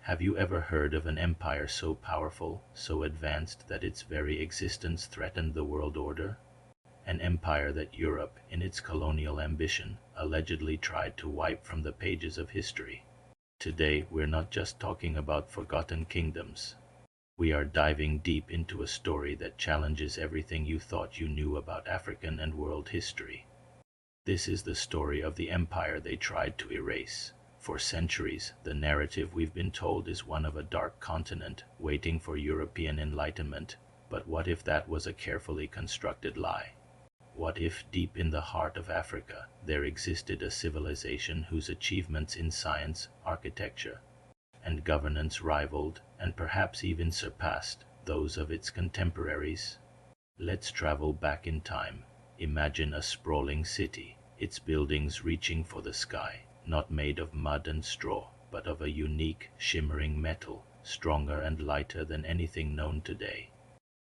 Have you ever heard of an empire so powerful, so advanced that its very existence threatened the world order? An empire that Europe, in its colonial ambition, allegedly tried to wipe from the pages of history. Today, we're not just talking about forgotten kingdoms. We are diving deep into a story that challenges everything you thought you knew about African and world history. This is the story of the empire they tried to erase. For centuries, the narrative we've been told is one of a dark continent waiting for European enlightenment. But what if that was a carefully constructed lie? What if, deep in the heart of Africa, there existed a civilization whose achievements in science, architecture, and governance rivaled, and perhaps even surpassed, those of its contemporaries? Let's travel back in time. Imagine a sprawling city, its buildings reaching for the sky, not made of mud and straw, but of a unique, shimmering metal, stronger and lighter than anything known today.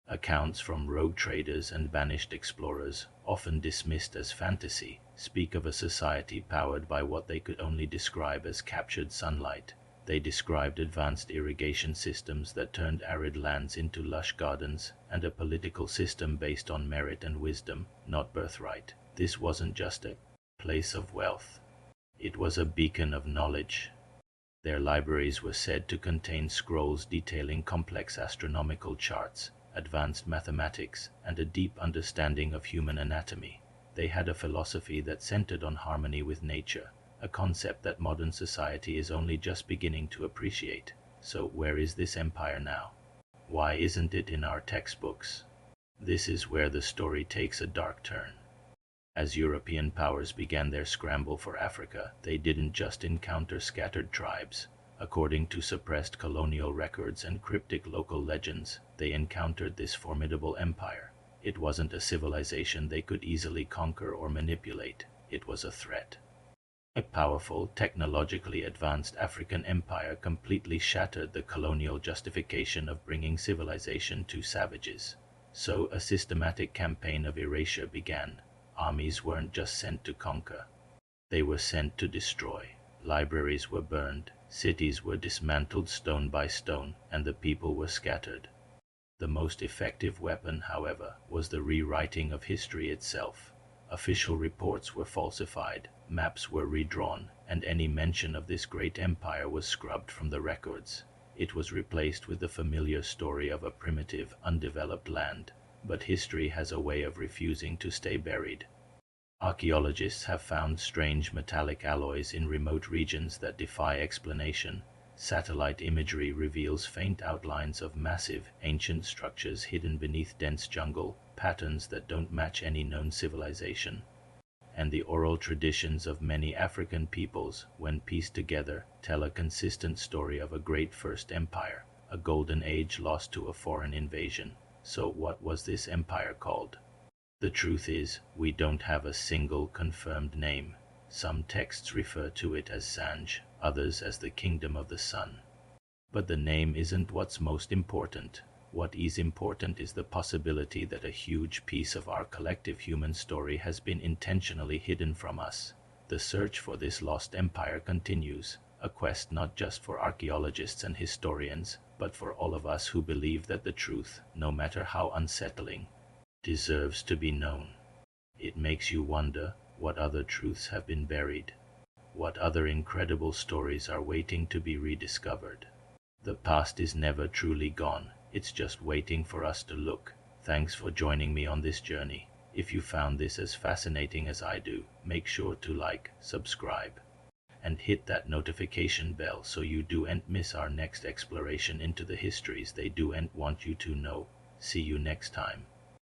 Accounts from rogue traders and banished explorers, often dismissed as fantasy, speak of a society powered by what they could only describe as captured sunlight. They described advanced irrigation systems that turned arid lands into lush gardens, and a political system based on merit and wisdom, not birthright. This wasn't just a place of wealth. It was a beacon of knowledge. Their libraries were said to contain scrolls detailing complex astronomical charts, advanced mathematics, and a deep understanding of human anatomy. They had a philosophy that centered on harmony with nature, a concept that modern society is only just beginning to appreciate. So where is this empire now? Why isn't it in our textbooks? This is where the story takes a dark turn. As European powers began their scramble for Africa, they didn't just encounter scattered tribes. According to suppressed colonial records and cryptic local legends, they encountered this formidable empire. It wasn't a civilization they could easily conquer or manipulate. It was a threat. A powerful, technologically advanced African empire completely shattered the colonial justification of bringing civilization to savages. So a systematic campaign of erasure began. Armies weren't just sent to conquer. They were sent to destroy. Libraries were burned, cities were dismantled stone by stone, and the people were scattered. The most effective weapon, however, was the rewriting of history itself. Official reports were falsified, maps were redrawn, and any mention of this great empire was scrubbed from the records. It was replaced with the familiar story of a primitive, undeveloped land. But history has a way of refusing to stay buried. Archaeologists have found strange metallic alloys in remote regions that defy explanation. Satellite imagery reveals faint outlines of massive, ancient structures hidden beneath dense jungle, patterns that don't match any known civilization. And the oral traditions of many African peoples, when pieced together, tell a consistent story of a great first empire, a golden age lost to a foreign invasion. So what was this empire called? The truth is, we don't have a single confirmed name. Some texts refer to it as Sanj, others as the Kingdom of the Sun. But the name isn't what's most important. What is important is the possibility that a huge piece of our collective human story has been intentionally hidden from us. The search for this lost empire continues, a quest not just for archaeologists and historians, but for all of us who believe that the truth, no matter how unsettling, deserves to be known. It makes you wonder, what other truths have been buried? What other incredible stories are waiting to be rediscovered? The past is never truly gone, it's just waiting for us to look. Thanks for joining me on this journey. If you found this as fascinating as I do, make sure to like, subscribe, and hit that notification bell so you don't miss our next exploration into the histories they don't want you to know. See you next time.